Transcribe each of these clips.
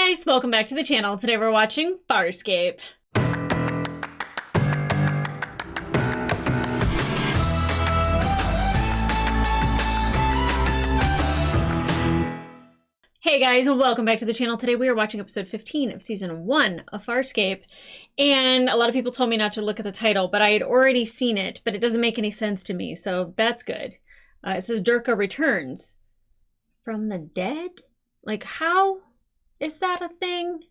guys, welcome back to the channel. Today we're watching Farscape. Hey guys, welcome back to the channel. Today we are watching episode 15 of season 1 of Farscape. And a lot of people told me not to look at the title, but I had already seen it, but it doesn't make any sense to me, so that's good. It says Durka returns from the dead? Like, how is that a thing?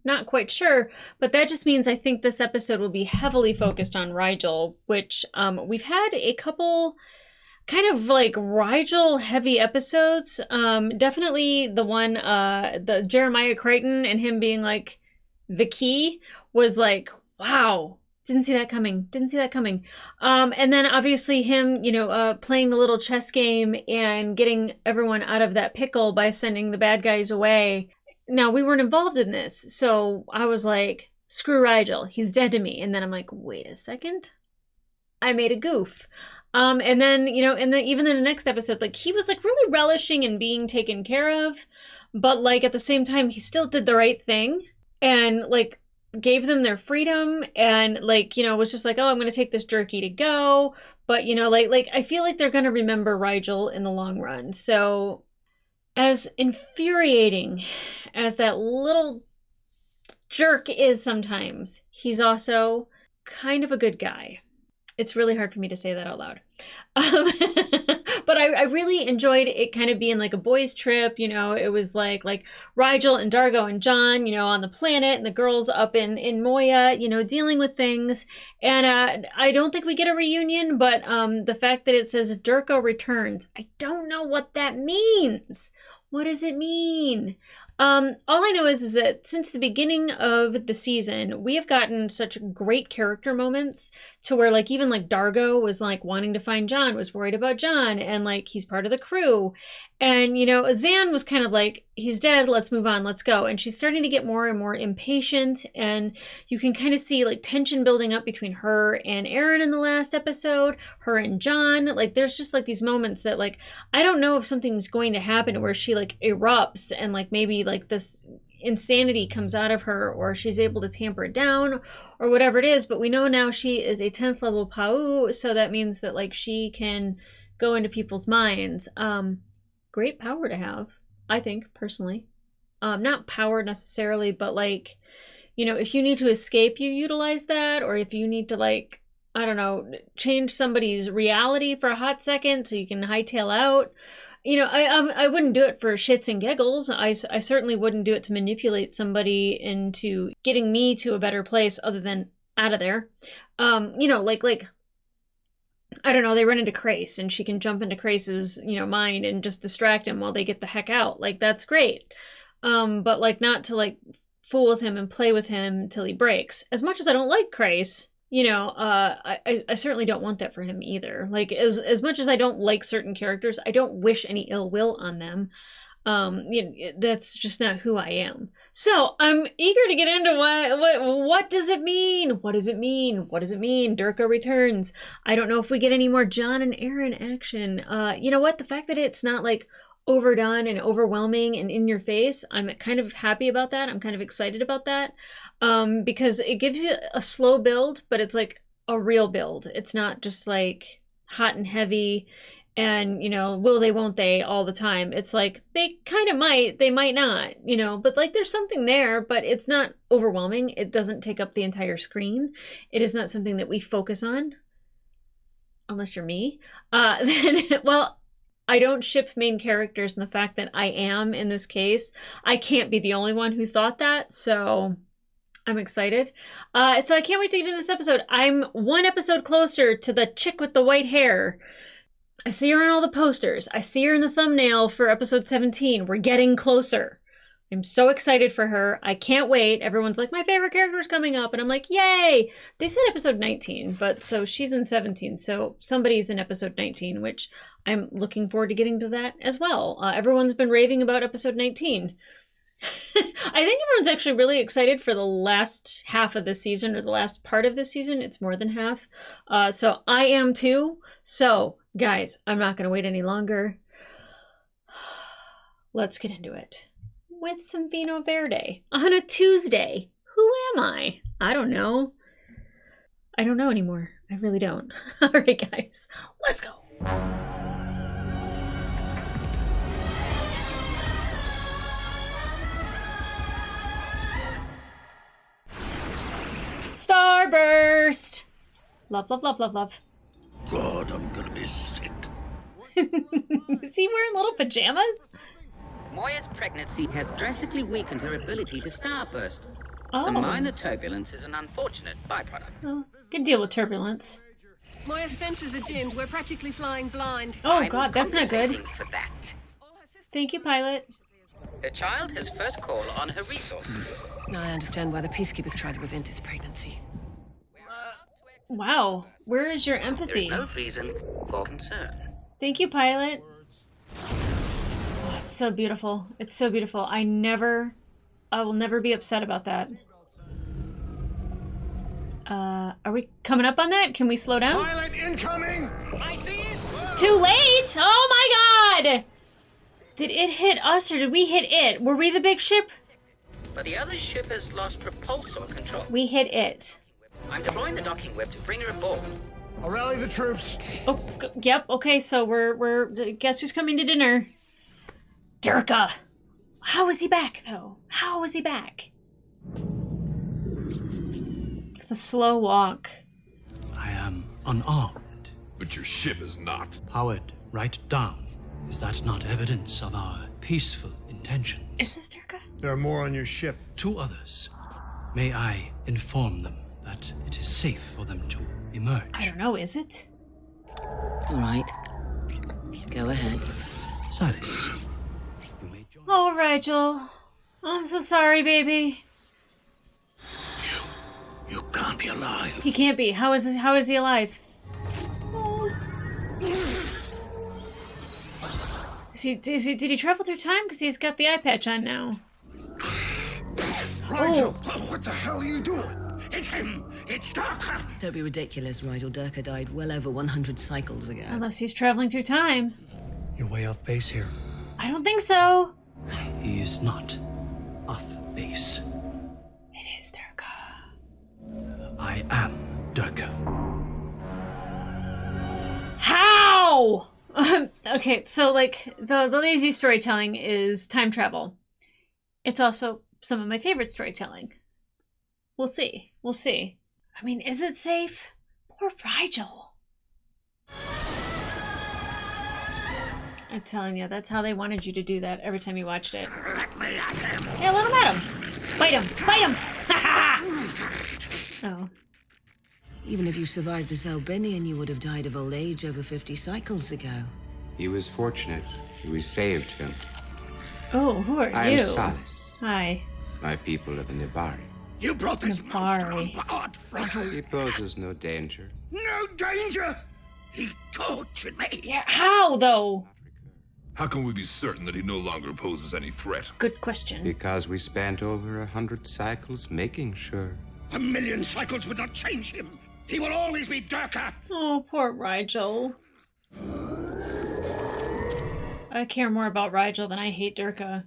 Not quite sure, but that just means I think this episode will be heavily focused on Rigel, which we've had a couple kind of like Rigel heavy episodes. Definitely the one, the Jeremiah Crichton and him being like the key was like, wow, didn't see that coming. Didn't see that coming. And then obviously him, playing the little chess game and getting everyone out of that pickle by sending the bad guys away. Now, we weren't involved in this, so I was like, screw Rigel, he's dead to me. And then I'm like, wait a second, I made a goof. And then, even in the next episode, like, he was like really relishing in being taken care of, but like at the same time, he still did the right thing and like gave them their freedom and like, was just like, oh, I'm going to take this jerky to go. But, like I feel like they're going to remember Rigel in the long run. So as infuriating as that little jerk is sometimes, he's also kind of a good guy. It's really hard for me to say that out loud. But I really enjoyed it kind of being like a boys' trip. It was like Rigel and Dargo and John, on the planet, and the girls up in Moya, dealing with things. And I don't think we get a reunion, but the fact that it says Durka returns, I don't know what that means. What does it mean? All I know is that since the beginning of the season, we have gotten such great character moments to where like even like Dargo was like wanting to find John, was worried about John, and like he's part of the crew. And Zan was kind of like, he's dead, let's move on, let's go. And she's starting to get more and more impatient, and you can kind of see like tension building up between her and Aaron in the last episode, her and John. Like there's just like these moments that like I don't know if something's going to happen where she like erupts and like maybe like this insanity comes out of her, or she's able to tamper it down or whatever it is. But we know now she is a 10th level Pau, so that means that like she can go into people's minds. Great power to have, I think, personally. Not power necessarily, but like, if you need to escape, you utilize that, or if you need to like, I don't know, change somebody's reality for a hot second so you can hightail out. I wouldn't do it for shits and giggles. I certainly wouldn't do it to manipulate somebody into getting me to a better place other than out of there. Like I don't know, they run into Crace and she can jump into Crace's, mind and just distract him while they get the heck out. Like, that's great. But like not to like fool with him and play with him till he breaks. As much as I don't like Crace, I certainly don't want that for him either. Like as much as I don't like certain characters, I don't wish any ill will on them. That's just not who I am. So I'm eager to get into what does it mean? What does it mean? What does it mean? Durka returns. I don't know if we get any more John and Aaron action. You know what? The fact that it's not like overdone and overwhelming and in your face, I'm kind of happy about that. I'm kind of excited about that. Because it gives you a slow build, but it's like a real build. It's not just like hot and heavy and, will they, won't they all the time. It's like they kind of might, they might not, but like there's something there, but it's not overwhelming. It doesn't take up the entire screen. It is not something that we focus on, unless you're me. Then, well, I don't ship main characters, and the fact that I am in this case, I can't be the only one who thought that, so I'm excited. So I can't wait to get into this episode. I'm one episode closer to the chick with the white hair. I see her on all the posters. I see her in the thumbnail for episode 17. We're getting closer. I'm so excited for her. I can't wait. Everyone's like, my favorite character is coming up. And I'm like, yay. They said episode 19, but so she's in 17. So somebody's in episode 19, which I'm looking forward to getting to that as well. Everyone's been raving about episode 19. I think everyone's actually really excited for the last half of this season, or the last part of this season. It's more than half. So I am too. So guys, I'm not going to wait any longer. Let's get into it. with some Vino Verde on a Tuesday? Who am I? I don't know. I don't know anymore. I really don't. All right, guys, let's go. Starburst! Love, love, love, love, love. God, I'm gonna be sick. Is he wearing little pajamas? Moya's pregnancy has drastically weakened her ability to starburst. Oh. Some minor turbulence is an unfortunate byproduct. Oh, good deal with turbulence. Moya's senses are dimmed. We're practically flying blind. Oh god, that's not good. Compensating for that. Thank you, pilot. The child has first call on her resources. Now I understand why the peacekeepers tried to prevent this pregnancy. Wow, where is your There empathy? is no reason for concern. Thank you, pilot. Oh, it's so beautiful. It's so beautiful. I will never be upset about that. Are we coming up on that? Can we slow down? Pilot incoming! I see it! Too late! Oh my god! Did it hit us or did we hit it? Were we the big ship? But the other ship has lost propulsor control. We hit it. I'm deploying the docking whip to bring her aboard. I'll rally the troops. Oh, yep. Okay, so we're guess who's coming to dinner? Durka. How is he back though? How is he back? The slow walk. I am unarmed, But your ship is not. powered right down. Is that not evidence of our peaceful intentions? Is this Durka? There are more on your ship. 2 others. May I inform them that it is safe for them to emerge? I don't know, is it? All right. Go ahead. Silas, you may join. Oh, Rigel. I'm so sorry, baby. You can't be alive. He can't be. How is he alive? Did he travel through time? Because he's got the eye patch on now. Rigel, what the hell are you doing? It's him. It's Durka. Don't be ridiculous, Rigel. Durka died well over 100 cycles ago. Unless he's traveling through time. You're way off base here. I don't think so. He is not off base. It is Durka. I am Durka. How? Okay, so like the lazy storytelling is time travel. It's also some of my favorite storytelling. We'll see. We'll see. I mean, is it safe? Poor Rigel. I'm telling you, that's how they wanted you to do that every time you watched it. Let me at him. Yeah, let him at him. Bite him. Bite him. Ha ha. Oh. Even if you survived this Albinian, you would have died of old age over 50 cycles ago. He was fortunate. We saved him. Oh, who are I you? am Salis. Hi. My people live in Nibari. You brought this monster on Nibari. board, Rigel. He poses no danger. No danger. He tortured me. Yeah, how though? How can we be certain that he no longer poses any threat? Good question. Because we spent over 100 cycles making sure. 1,000,000 cycles would not change him. He will always be Durka. Oh, poor Rigel. I care more about Rigel than I hate Durka.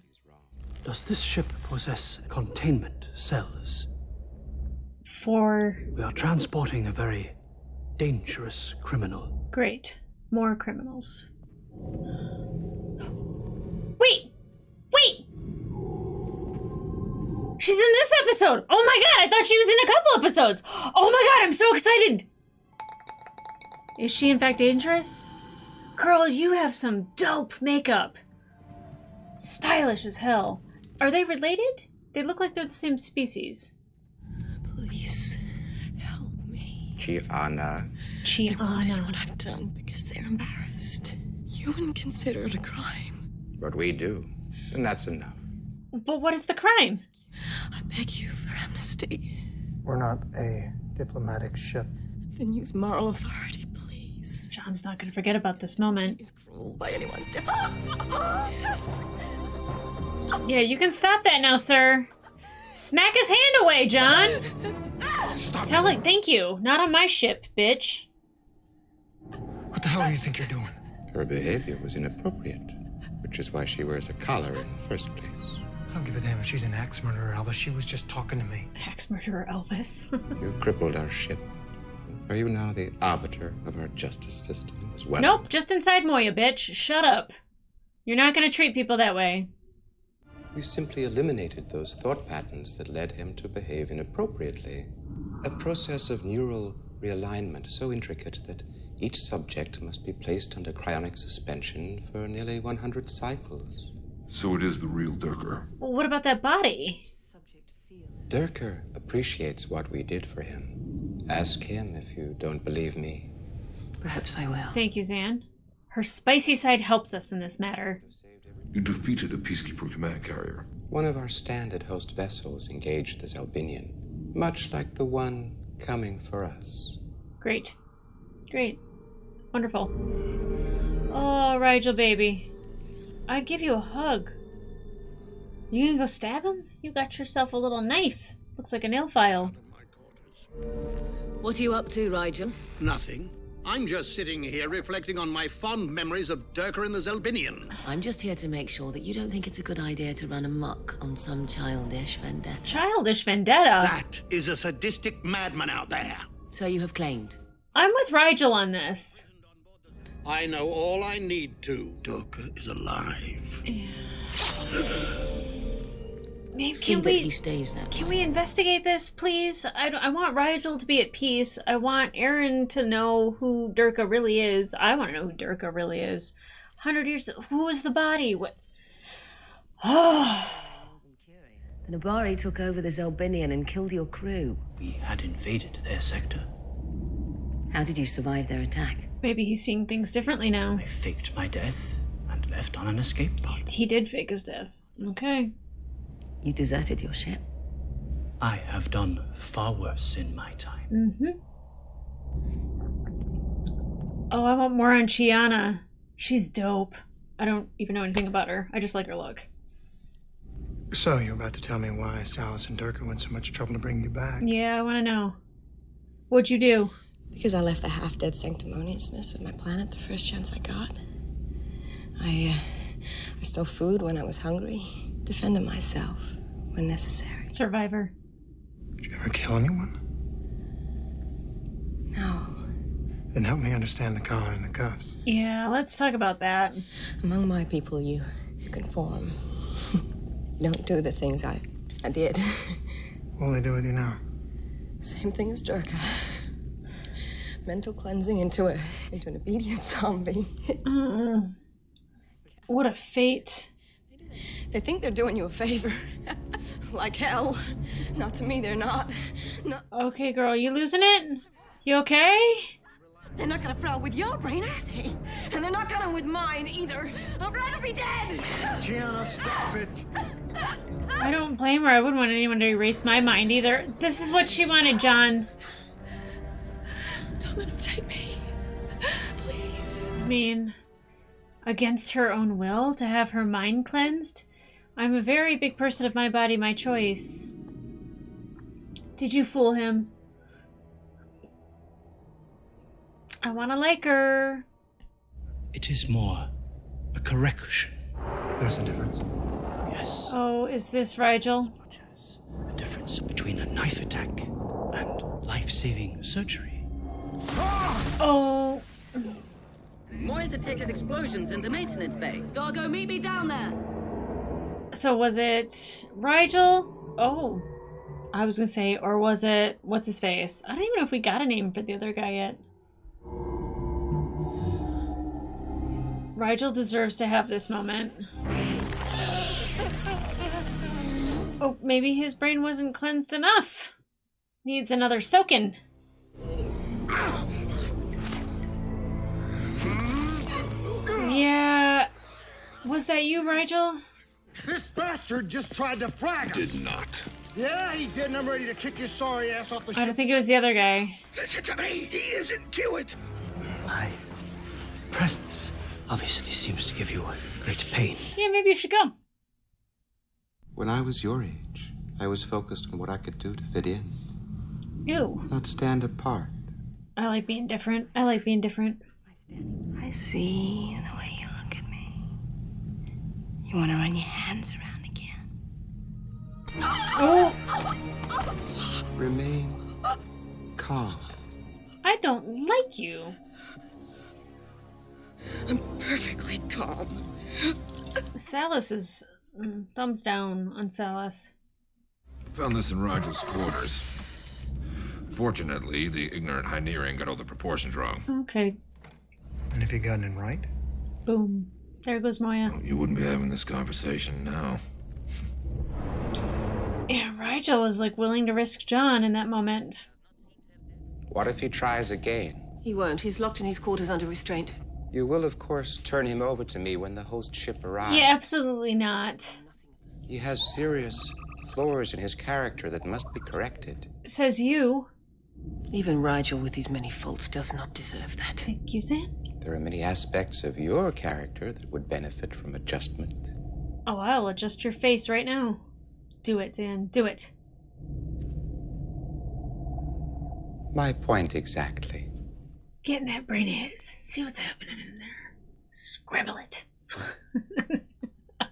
Does this ship possess containment cells? For We are transporting a very dangerous criminal. great. More criminals. Wait! Wait! She's in this episode! Oh my god, I thought she was in a couple episodes! Oh my god, I'm so excited! Is she in fact dangerous? Girl, you have some dope makeup. Stylish as hell. Are they related? They look like they're the same species. Please help me. Chiana. They won't do Chiana. what I've done because they're embarrassed. You wouldn't consider it a crime. But we do. And that's enough. But what is the crime? I beg you for amnesty. We're not a diplomatic ship. Then use moral authority, please. John's not gonna forget about this moment. He's cruel by anyone's dip. Yeah, you can stop that now, sir. Smack his hand away, John. Tell it, thank you. Not on my ship, bitch. What the hell do you think you're doing? Her behavior was inappropriate, which is why she wears a collar in the first place. I don't give a damn if she's an axe murderer, Elvis. She was just talking to me. Axe murderer Elvis. You crippled our ship. Are you now the arbiter of our justice system as well? Nope, just inside Moya, bitch. Shut up. You're not gonna treat people that way. We simply eliminated those thought patterns that led him to behave inappropriately. A process of neural realignment so intricate that each subject must be placed under cryonic suspension for nearly 100 cycles. So it is the real Durka. Well, what about that body? Durka appreciates what we did for him. Ask him if you don't believe me. Perhaps I will. Thank you, Zan. Her spicy side helps us in this matter. You defeated a Peacekeeper command carrier. One of our standard host vessels engaged the Zalbinian, much like the one coming for us. Great. Great. Wonderful. Oh, Rigel, baby. I'd give you a hug. You gonna go stab him? You got yourself a little knife. Looks like a nail file. What are you up to, Rigel? Nothing. I'm just sitting here reflecting on my fond memories of Durka and the Zalbinian. I'm just here to make sure that you don't think it's a good idea to run amok on some childish vendetta. Childish vendetta? That is a sadistic madman out there. So you have claimed. I'm with Rigel on this. I know all I need to. Durka is alive. Maybe, See that he stays that can way. we investigate this, please? I want Rigel to be at peace. I want Aaron to know who Durka really is. I want to know who Durka really is. 100 years... Who is the body? What... Oh... The Nabari took over the Zalbinian and killed your crew. We had invaded their sector. How did you survive their attack? Maybe he's seeing things differently now. I faked my death and left on an escape pod. He did fake his death. Okay. You deserted your ship. I have done far worse in my time. Mm-hmm. Oh, I want more on Chiana. She's dope. I don't even know anything about her. I just like her look. So, you're about to tell me why Salas and Durka went so much trouble to bring you back? Yeah, I want to know. What'd you do? Because I left the half-dead sanctimoniousness of my planet the first chance I got. I stole food when I was hungry, defended myself when necessary. Survivor. Did you ever kill anyone? No. Then help me understand the collar and the cuffs. Yeah, let's talk about that. Among my people, you conform. You don't do the things I did. What will they do with you now? Same thing as Durka. Mental cleansing into an obedient zombie. What a fate. They think they're doing you a favor. Like hell. Not to me, they're not. No. Okay, girl, you losing it? You okay? They're not gonna frail with your brain, are they? And they're not gonna with mine either. I'd rather be dead! Gianna, stop it! I don't blame her. I wouldn't want anyone to erase my mind either. This is what she wanted, John. Don't let him take me. Please. I mean, against her own will to have her mind cleansed? I'm a very big person of my body, my choice. Did you fool him? I want to like her. It is more a correction. There's a difference. Yes. Oh, is this Rigel? Such as a difference between a knife attack and life-saving surgery. Oh. Moyes detected explosions in the maintenance bay. Dargo, meet me down there. So was it Rigel? Oh. I was going to say, or was it, what's his face? I don't even know if we got a name for the other guy yet. Rigel deserves to have this moment. Oh, maybe his brain wasn't cleansed enough. Needs another soaking. Yeah. Was that you, Rigel? This bastard just tried to frag us! Did not. Yeah, he did, and I'm ready to kick his sorry ass off the I ship. don't think it was the other guy. Listen to me, he isn't cute! My presence obviously seems to give you great pain. Yeah, maybe you should go. When I was your age, I was focused on what I could do to fit in, Ew. not stand apart. I like being different. I like being different. I see the way you look at me. You want to run your hands around again. Oh! Remain calm. I don't like you. I'm perfectly calm. Salas is... thumbs down on Salas. Found this in Rigel's quarters. Fortunately, the ignorant Hynerian got all the proportions wrong. Okay. And if you gotten it right? Boom. There goes Moya. Well, you wouldn't be having this conversation now. Yeah, Rigel was like willing to risk John in that moment. What if he tries again? He won't. He's locked in his quarters under restraint. You will, of course, turn him over to me when the host ship arrives. Yeah, absolutely not. He has serious flaws in his character that must be corrected. Says you. Even Rigel, with his many faults, does not deserve that. Thank you, Zan. There are many aspects of your character that would benefit from adjustment. Oh, I'll adjust your face right now. Do it, Zan. Do it. My point exactly. Get in that brain is. See what's happening in there. Scribble it.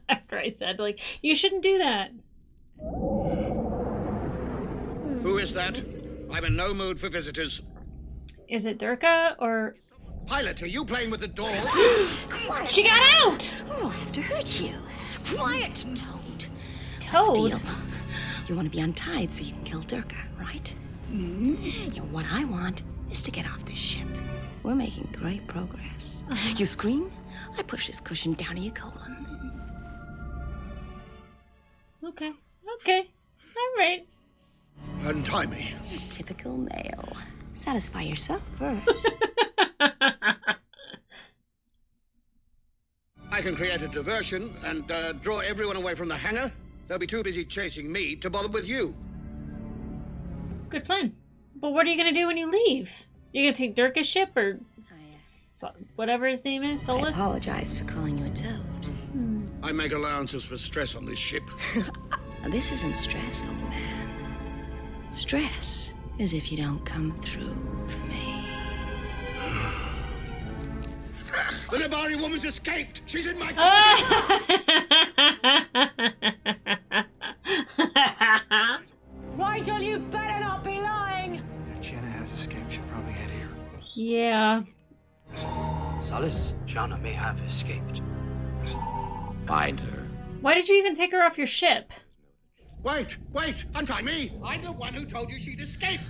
After I said, like, you shouldn't do that. Who is that? I'm in no mood for visitors. Is it Durka or... Pilot, are you playing with the door? She got out! I don't have to hurt you. Quiet, Toad. Toad? Deal. You want to be untied so you can kill Durka, right? You know, what I want is to get off this ship. We're making great progress. You scream, I push this cushion down in your colon. Okay. Okay. All right. Untie me. Typical male. Satisfy yourself first. I can create a diversion and draw everyone away from the hangar. They'll be too busy chasing me to bother with you. Good plan. But what are you going to do when you leave? You're going to take Durka's ship or whatever his name is? I Solus? apologize for calling you a toad. I make allowances for stress on this ship. Now, this isn't stress, old man. Stress is if you don't come through for me. The Nabari woman's escaped. She's in my... Rigel, you better not be lying! If Jenna has escaped, she'll probably head here. Yeah. Salas, Jana may have escaped. Find her. Why did you even take her off your ship? Wait, untie me. I'm the one who told you she'd escaped.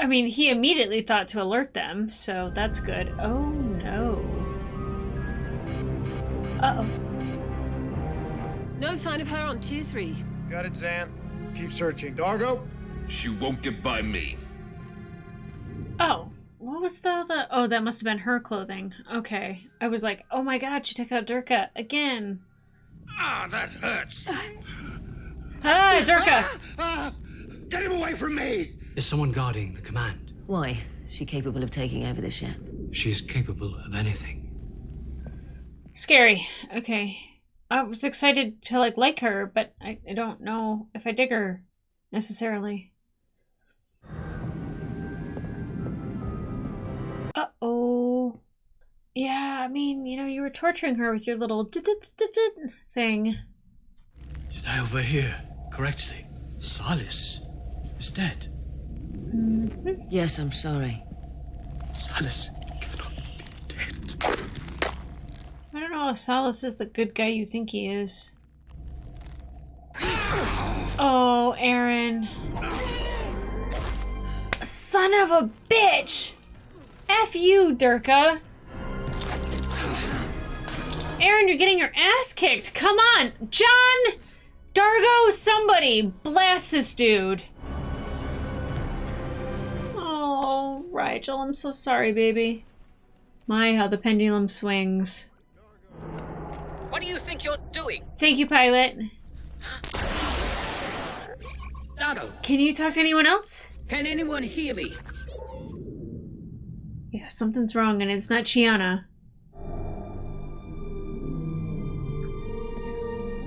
I mean, he immediately thought to alert them, so that's good. Oh, no. Uh-oh. No sign of her on tier 3. Got it, Zan. Keep searching. Dargo? She won't get by me. Oh. What was the... Oh, that must have been her clothing. Okay. I was like, oh my god, she took out Durka again. Ah, that hurts. Ah, Durka! Get him away from me! Is someone guarding the command? Why? Is she capable of taking over the ship? She is capable of anything. Scary. Okay. I was excited to like her, but I don't know if I dig her necessarily. Uh-oh. Yeah, I mean, you know, you were torturing her with your little thing. Did I overhear correctly? Salas is dead. Yes, I'm sorry. Salas cannot be dead. I don't know if Salas is the good guy you think he is. Oh, Aaron. Son of a bitch! F you, Durka! Aaron, you're getting your ass kicked! Come on! John! Dargo, somebody! Blast this dude! Oh, Rigel, I'm so sorry, baby. My, how the pendulum swings. What do you think you're doing? Thank you, pilot. Dargo, Can you talk to anyone else? can anyone hear me? Yeah, something's wrong, and it's not Chiana.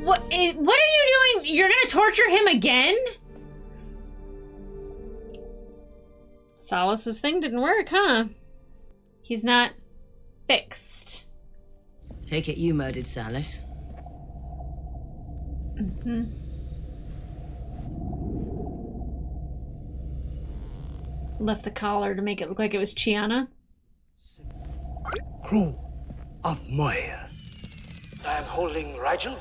What are you doing? You're gonna torture him again? Salas's thing didn't work, huh? He's not fixed. Take it you murdered Salas. Left the collar to make it look like it was Chiana. Crew of Moya. I am holding Rigel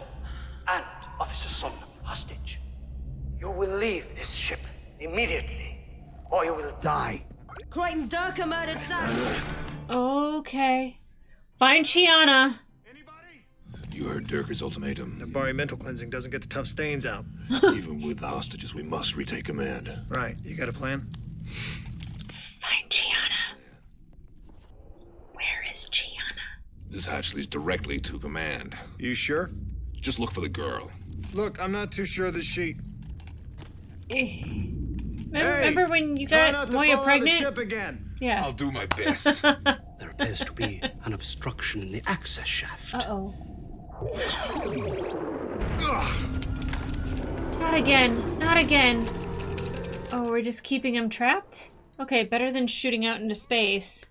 and Officer Son hostage. You will leave this ship immediately, or you will die. Crichton Durka murdered Sam. Okay. Find Chiana. You heard Durka's ultimatum. Nabari mental cleansing doesn't get the tough stains out. Even with the hostages, we must retake command. Right. You got a plan? Find Chiana. Where is Chiana? This hatch leads directly to command. You sure? Just look for the girl. Look, I'm not too sure of this sheet. Remember when you got Moya pregnant? The ship again. Yeah. I'll do my best. There appears to be an obstruction in the access shaft. Uh-oh. Not again. Not again. Oh, we're just keeping him trapped? Okay, better than shooting out into space.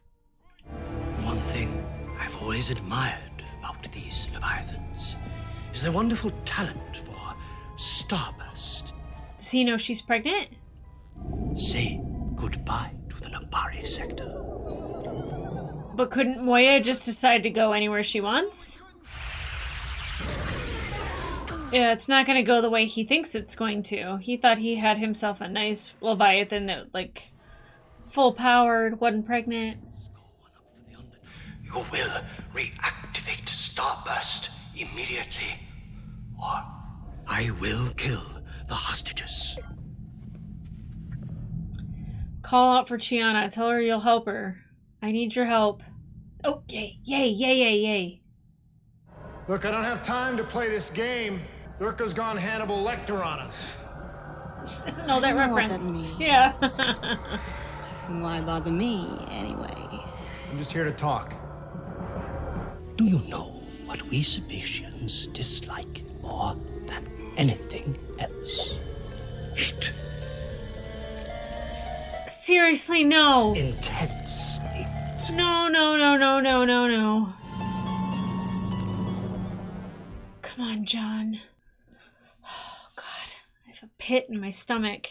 One thing I've always admired about these Leviathans is their wonderful talent for starburst. Does he know she's pregnant? Say goodbye to the Nabari sector. But couldn't Moya just decide to go anywhere she wants? Yeah, it's not going to go the way he thinks it's going to. He thought he had himself a nice Leviathan that, like, full-powered, wasn't pregnant. You will reactivate Starburst immediately, or I will kill the hostages. Call out for Chiana. Tell her you'll help her. I need your help. Oh, yay, yay, yay, yay, yay. Look, I don't have time to play this game. Durka's gone Hannibal Lecter on us. Doesn't know that I know what reference. that means. Yeah. Why bother me, anyway? I'm just here to talk. Do you know what we Sebastians dislike more than anything else? Heat. Seriously, no. Intense heat. No, no, no, no, no, no, no. Come on, John. Oh, God. I have a pit in my stomach.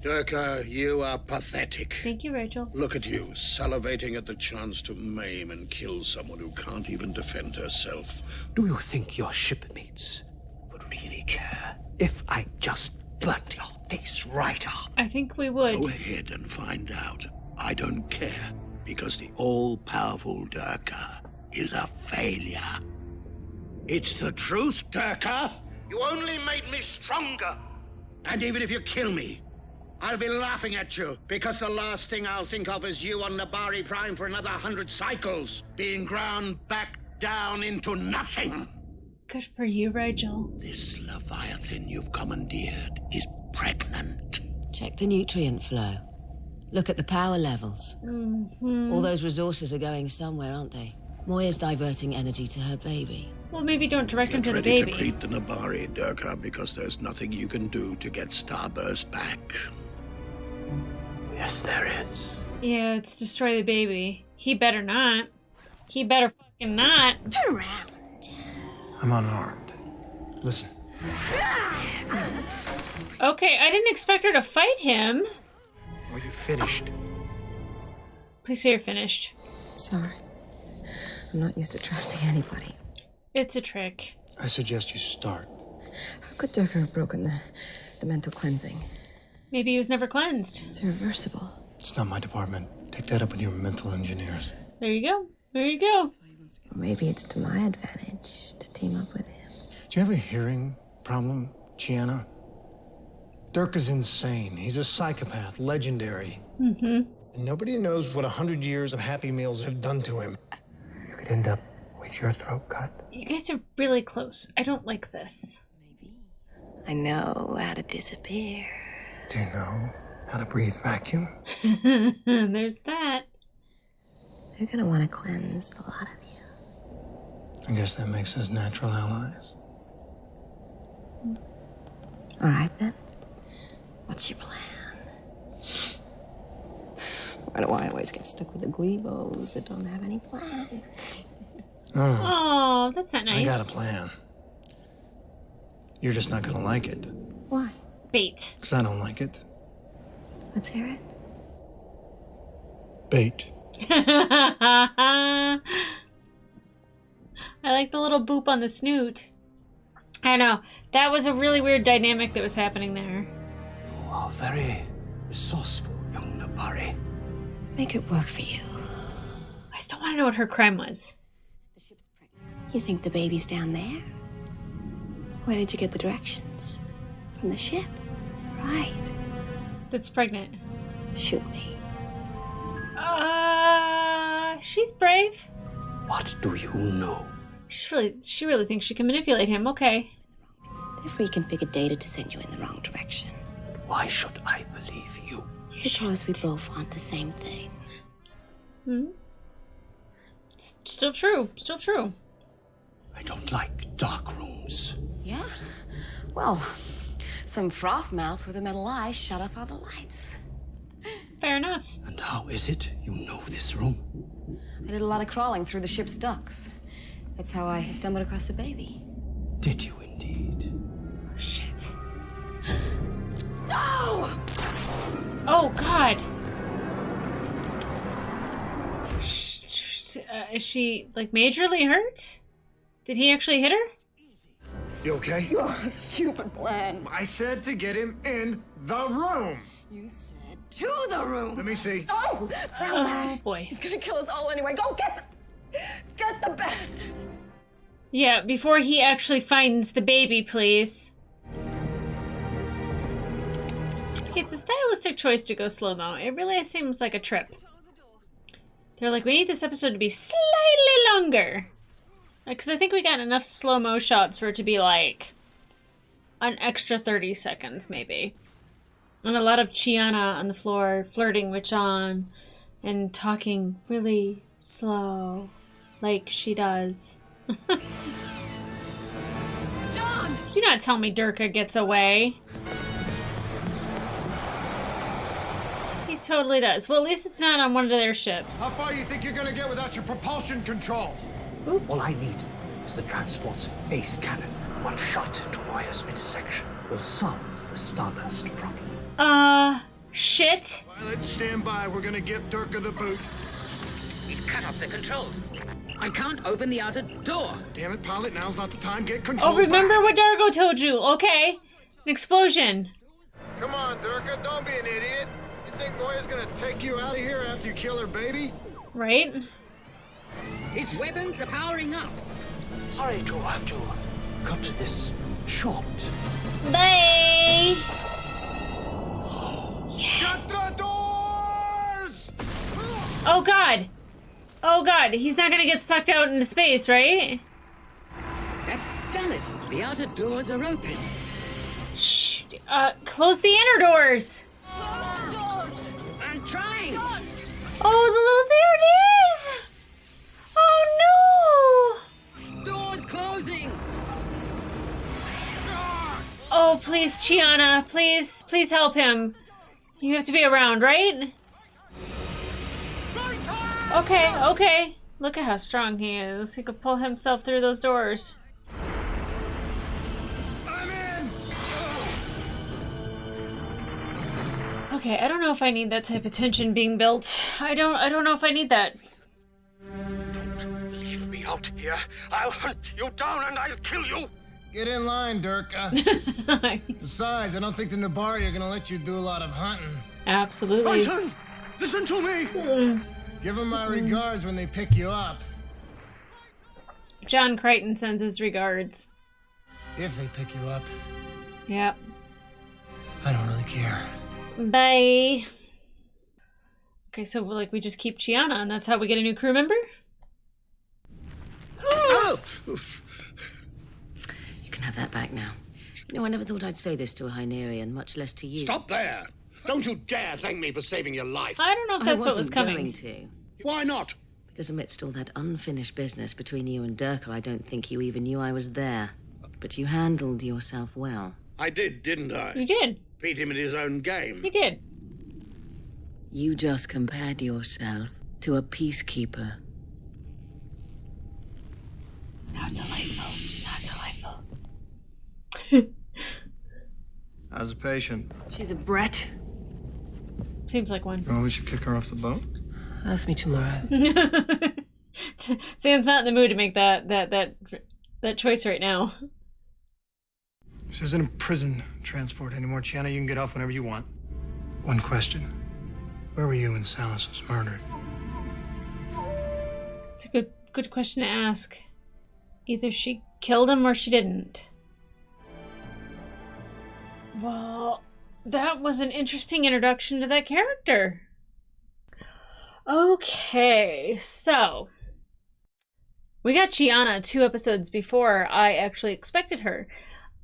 Durka, you are pathetic. Thank you, Rachel. Look at you, salivating at the chance to maim and kill someone who can't even defend herself. Do you think your shipmates would really care if I just burnt your face right off? I think we would. Go ahead and find out. I don't care, because the all-powerful Durka is a failure. It's the truth, Durka. You only made me stronger. And even if you kill me, I'll be laughing at you, because the last thing I'll think of is you on Nabari Prime for another 100 cycles, being ground back down into nothing. Good for you, Rachel. This Leviathan you've commandeered is pregnant. Check the nutrient flow. Look at the power levels. All those resources are going somewhere, aren't they? Moya's diverting energy to her baby. Well, maybe don't direct him to the Get ready baby. to greet the Nabari, Durka, because there's nothing you can do to get Starburst back. Yes, there is. Yeah, it's destroy the baby. He better not. He better fucking not. Turn around. I'm unarmed. Listen. Okay, I didn't expect her to fight him. Are you finished? Please say you're finished. Sorry. I'm not used to trusting anybody. It's a trick. I suggest you start. How could Durka have broken the mental cleansing? Maybe he was never cleansed. It's irreversible. It's not my department. Take that up with your mental engineers. There you go. There you go. Or maybe it's to my advantage to team up with him. Do you have a hearing problem, Chiana? Durka's insane. He's a psychopath, legendary. And nobody knows what 100 years of Happy Meals have done to him. You could end up with your throat cut. You guys are really close. I don't like this. I know how to disappear. Do you know how to breathe vacuum? There's that. They're gonna want to cleanse the lot of you. I guess that makes us natural allies. All right, then. What's your plan? Why do I always get stuck with the glebos that don't have any plan? No, Oh, that's not nice. I got a plan. You're just not gonna like it. Why? Bait. Because I don't like it. Let's hear it. Bait. I like the little boop on the snoot. I don't know. That was a really weird dynamic that was happening there. You are very resourceful, young Nabari. Make it work for you. I still want to know what her crime was. You think the baby's down there? Where did you get the directions? From the ship? Right. That's pregnant. Shoot me. She's brave. What do you know? She really thinks she can manipulate him. Okay. Therefore, you can figure data to send you in the wrong direction. Why should I believe you? Because we both want the same thing. Hmm. It's still true. Still true. I don't like dark rooms. Yeah? Well, some froth mouth with a metal eye shut off all the lights. Fair enough. And how is it you know this room? I did a lot of crawling through the ship's ducts. That's how I stumbled across the baby. Did you indeed? Oh, shit. No! Oh, God. Is she, like, majorly hurt? Did he actually hit her? You okay? Your stupid plan. I said to get him in the room. You said to the room. Let me see. Oh, Oh, boy. He's gonna kill us all anyway. Go get the bastard. Yeah, before he actually finds the baby, please. Okay, it's a stylistic choice to go slow-mo. It really seems like a trip. They're like, we need this episode to be slightly longer. Because I think we got enough slow-mo shots for it to be like an extra 30 seconds, maybe. And a lot of Chiana on the floor flirting with John and talking really slow, like she does. John! Do not tell me Durka gets away. He totally does. Well, at least it's not on one of their ships. How far do you think you're gonna get without your propulsion control? Oops. All I need is the transport's base cannon. One shot into Moya's midsection will solve the starburst problem. Shit. Pilot, stand by. We're gonna give Durka the boot. He's cut off the controls. I can't open the outer door. Damn it, pilot. Now's not the time. Get control Oh, remember back. what Dargo told you. Okay. An explosion. Come on, Durka. Don't be an idiot. You think Moya's gonna take you out of here after you kill her baby? Right? His weapons are powering up. Sorry to have to cut this short. Bye. Shut the doors! Oh, God. Oh, God. He's not gonna get sucked out into space, right? That's done it. The outer doors are open. Shh. Close the inner doors. I'm trying. Oh, the little there it is. Oh, no. Doors closing. Oh, please, Chiana. Please help him. You have to be around, right? Okay. Look at how strong he is. He could pull himself through those doors. I'm in! Okay, I don't know if I need that type of tension being built. I don't know if I need that. Don't leave me out here. I'll hunt you down and I'll kill you. Get in line, Durka. Nice. Besides, I don't think the Nabari are gonna let you do a lot of hunting. Absolutely. Titan, listen to me. Give them my regards when they pick you up. John Crichton sends his regards. If they pick you up, Yep. I don't really care. Bye. Okay, so like we just keep Chiana, and that's how we get a new crew member? Oh! You can have that back now. No, I never thought I'd say this to a Hynerian, much less to you. Stop there! Don't you dare thank me for saving your life. I don't know if I that's what was wasn't coming. going to. Why not? Because amidst all that unfinished business between you and Durka, I don't think you even knew I was there. But you handled yourself well. I did, didn't I? You did. Beat him at his own game. You did. You just compared yourself to a peacekeeper. Not delightful. Not delightful. How's the patient? She's a brat. Seems like one. Oh, we should kick her off the boat? Ask me tomorrow. Zan's not in the mood to make that choice right now. This isn't a prison transport anymore, Chiana. You can get off whenever you want. One question. Where were you when Salas was murdered? It's a good question to ask. Either she killed him or she didn't. Well, that was an interesting introduction to that character. Okay, so we got Chiana 2 episodes before I actually expected her.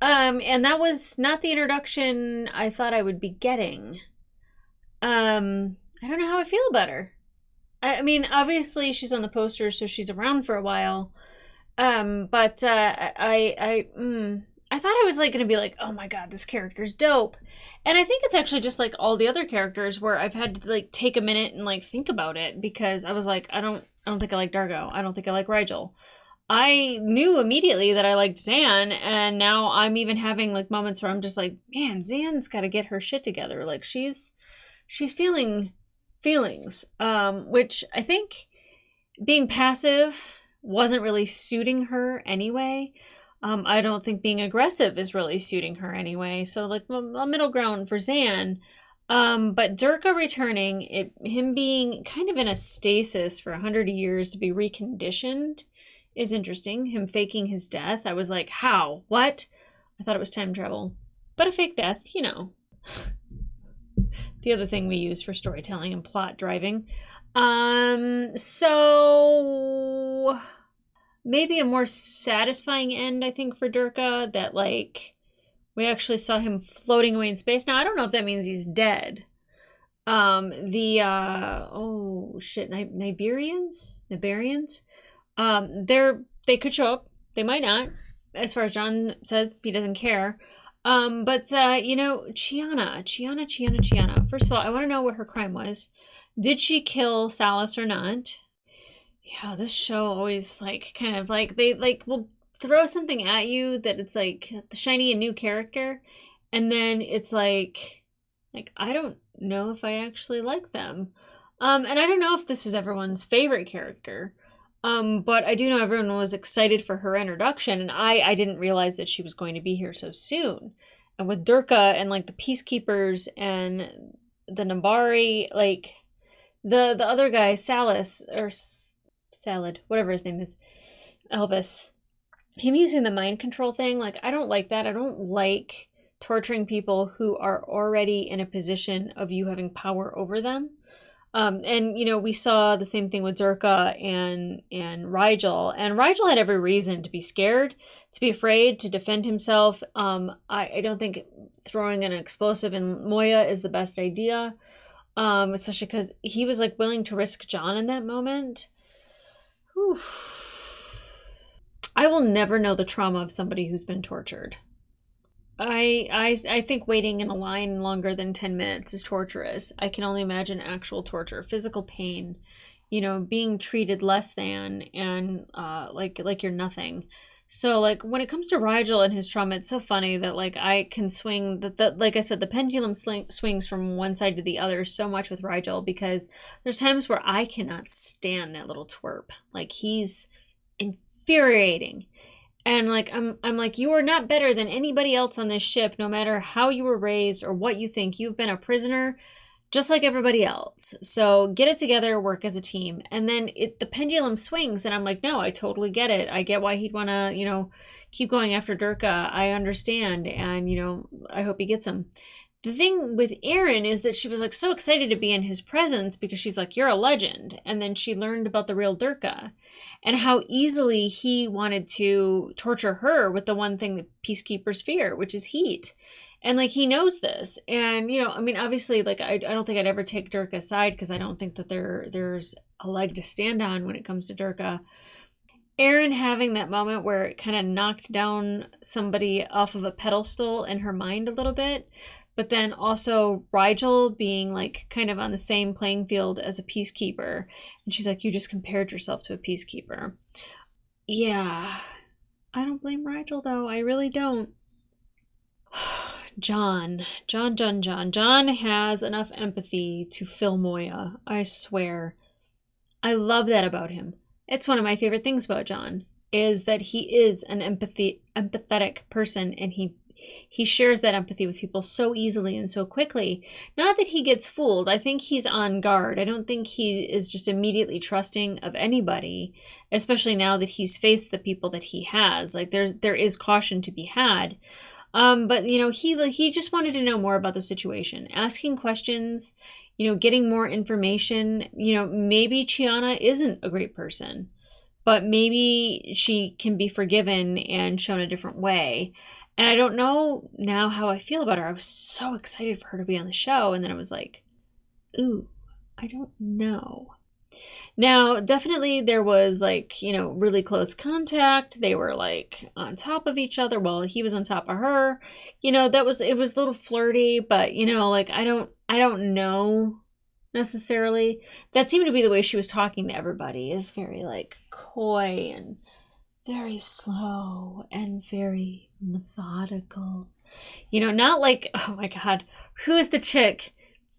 And that was not the introduction I thought I would be getting. I don't know how I feel about her. I mean, obviously she's on the poster, so she's around for a while. But I thought I was like going to be like, oh my god, this character's dope. And I think it's actually just like all the other characters where I've had to like take a minute and like think about it, because I was like, I don't think I like Dargo. I don't think I like Rigel. I knew immediately that I liked Zan, and now I'm even having like moments where I'm just like, man, Zan's got to get her shit together. Like she's feeling feelings, which I think being passive wasn't really suiting her anyway. I don't think being aggressive is really suiting her anyway. So like a middle ground for Zan. But Durka returning, him being kind of in a stasis for 100 years to be reconditioned is interesting. Him faking his death. I was like, how? What? I thought it was time travel. But a fake death, you know. The other thing we use for storytelling and plot driving. So maybe a more satisfying end, I think, for Durka, that like we actually saw him floating away in space. Now I don't know if that means he's dead. Niberians, they could show up. They might not. As far as John says, he doesn't care. You know, Chiana. First of all, I want to know what her crime was. Did she kill Salas or not? Yeah, this show always like kind of like they like will throw something at you that it's like the shiny and new character, and then it's like I don't know if I actually like them. And I don't know if this is everyone's favorite character. But I do know everyone was excited for her introduction, and I didn't realize that she was going to be here so soon. And with Durka and like the Peacekeepers and the Nambari, like the other guy, Salas or Salad, whatever his name is, Elvis, him using the mind control thing, like I don't like that. I don't like torturing people who are already in a position of you having power over them. And you know, we saw the same thing with Durka and Rigel, and Rigel had every reason to be scared, to be afraid, to defend himself. I don't think throwing an explosive in Moya is the best idea, especially because he was like willing to risk John in that moment. Whew. I will never know the trauma of somebody who's been tortured. I think waiting in a line longer than 10 minutes is torturous. I can only imagine actual torture, physical pain, you know, being treated less than, and like you're nothing. So like when it comes to Rigel and his trauma, it's so funny that like I can swing that like I said, the pendulum swings from one side to the other so much with Rigel, because there's times where I cannot stand that little twerp. Like he's infuriating. And like I'm like, you are not better than anybody else on this ship, no matter how you were raised or what you think. You've been a prisoner just like everybody else. So get it together, work as a team. And then the pendulum swings, and I'm like, no, I totally get it. I get why he'd want to, you know, keep going after Durka. I understand, and you know, I hope he gets him. The thing with Erin is that she was like so excited to be in his presence because she's like, you're a legend. And then she learned about the real Durka and how easily he wanted to torture her with the one thing that peacekeepers fear, which is heat. And like, he knows this. And, you know, I mean, obviously, like, I don't think I'd ever take Durka aside, because I don't think that there's a leg to stand on when it comes to Durka. Erin having that moment where it kind of knocked down somebody off of a pedestal in her mind a little bit. But then also Rigel being like kind of on the same playing field as a peacekeeper. And she's like, you just compared yourself to a peacekeeper. Yeah. I don't blame Rigel though. I really don't. John has enough empathy to fill Moya. I swear. I love that about him. It's one of my favorite things about John, is that he is an empathetic person, and he shares that empathy with people so easily and so quickly. Not that he gets fooled. I think he's on guard. I don't think he is just immediately trusting of anybody, especially now that he's faced the people that he has. Like there is caution to be had. But you know, he just wanted to know more about the situation, asking questions, you know, getting more information. You know, maybe Chiana isn't a great person, but maybe she can be forgiven and shown a different way. And I don't know now how I feel about her. I was so excited for her to be on the show, and then I was like, ooh, I don't know. Now, definitely there was, like, you know, really close contact. They were like on top of each other while he was on top of her. You know, it was a little flirty, but you know, like I don't know necessarily. That seemed to be the way she was talking to everybody, is very like coy and very slow and very methodical. You know, not like, oh my God, who is the chick?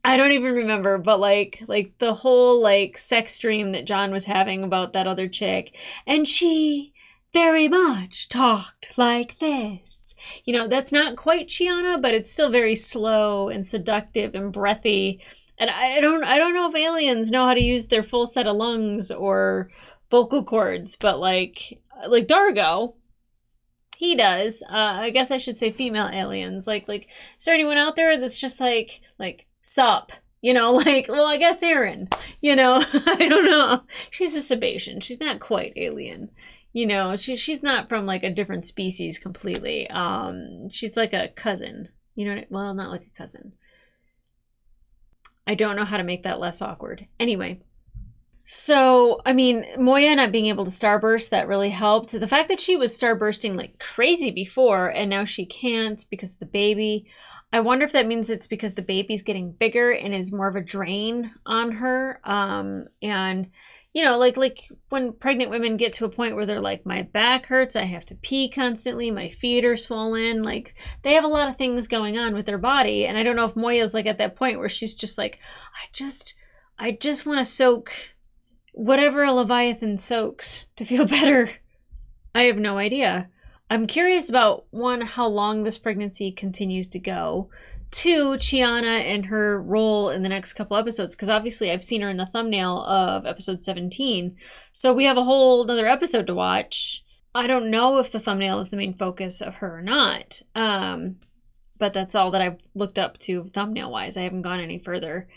I don't even remember, but like the whole like sex dream that John was having about that other chick, and she very much talked like this. You know, that's not quite Chiana, but it's still very slow and seductive and breathy. And I don't know if aliens know how to use their full set of lungs or vocal cords, but like Dargo, he does. I guess I should say female aliens. Like, is there anyone out there that's just like sup? You know, like, well, I guess Erin, you know, I don't know. She's a Sebacean. She's not quite alien. You know, she's not from like a different species completely. She's like a cousin, you know, well, not like a cousin. I don't know how to make that less awkward. Anyway. So, I mean, Moya not being able to starburst, that really helped. The fact that she was starbursting like crazy before, and now she can't because of the baby. I wonder if that means it's because the baby's getting bigger and is more of a drain on her. And, you know, like when pregnant women get to a point where they're like, my back hurts, I have to pee constantly, my feet are swollen. Like, they have a lot of things going on with their body. And I don't know if Moya's like at that point where she's just like, I just want to soak whatever a Leviathan soaks to feel better. I have no idea. I'm curious about, one, how long this pregnancy continues to go. Two, Chiana and her role in the next couple episodes, because obviously I've seen her in the thumbnail of episode 17. So we have a whole other episode to watch. I don't know if the thumbnail is the main focus of her or not. But that's all that I've looked up to thumbnail-wise. I haven't gone any further.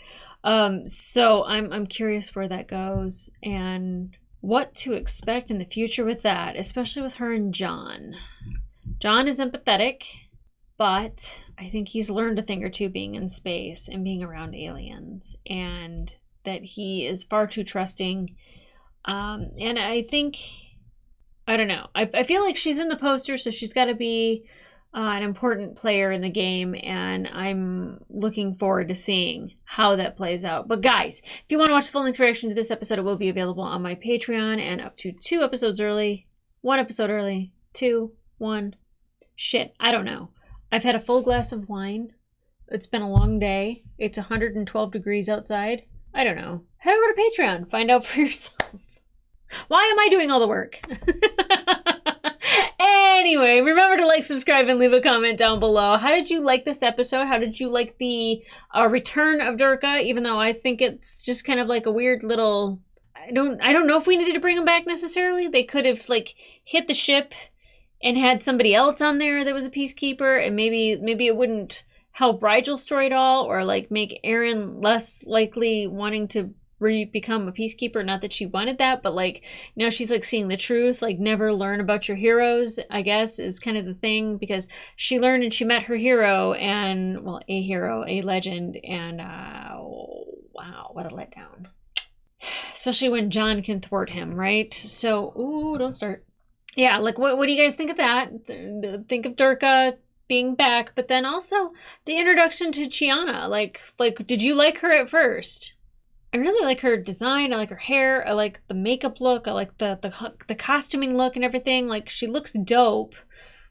So I'm curious where that goes and what to expect in the future with that, especially with her and John. John is empathetic, but I think he's learned a thing or two being in space and being around aliens, and that he is far too trusting. And I think, I don't know, I feel like she's in the poster, so she's got to be an important player in the game, and I'm looking forward to seeing how that plays out. But guys, if you want to watch the full-length reaction to this episode, it will be available on my Patreon, and up to 2 episodes early, 1 episode early, 2, 1, shit, I don't know. I've had a full glass of wine. It's been a long day. It's 112 degrees outside. I don't know. Head over to Patreon, find out for yourself. Why am I doing all the work? Anyway, remember to like, subscribe, and leave a comment down below. How did you like this episode? How did you like the return of Durka? Even though I think it's just kind of like a weird little... I don't know if we needed to bring him back necessarily. They could have like hit the ship and had somebody else on there that was a peacekeeper, and maybe it wouldn't help Rigel's story at all, or like make Erin less likely wanting to become a peacekeeper. Not that she wanted that, but like now she's like seeing the truth. Like, never learn about your heroes, I guess, is kind of the thing, because she learned and she met her hero, and well, a hero, a legend, and wow, what a letdown. Especially when John can thwart him, right? So, ooh, don't start. Yeah, like what do you guys think of that? Think of Durka being back, but then also the introduction to Chiana. Like did you like her at first? I really like her design. I like her hair. I like the makeup look. I like the costuming look and everything. Like, she looks dope.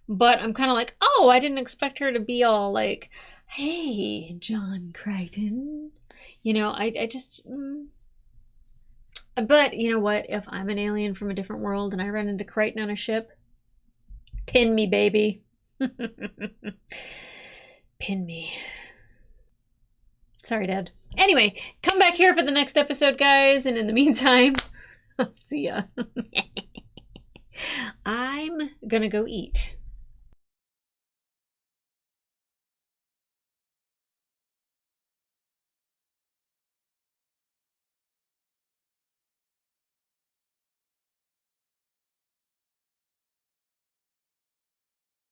But I'm kind of like, oh, I didn't expect her to be all like, hey, John Crichton. You know, I just... But you know what? If I'm an alien from a different world and I run into Crichton on a ship, pin me, baby. Pin me. Sorry, Dad. Anyway, come back here for the next episode, guys. And in the meantime, I'll see ya. I'm gonna go eat.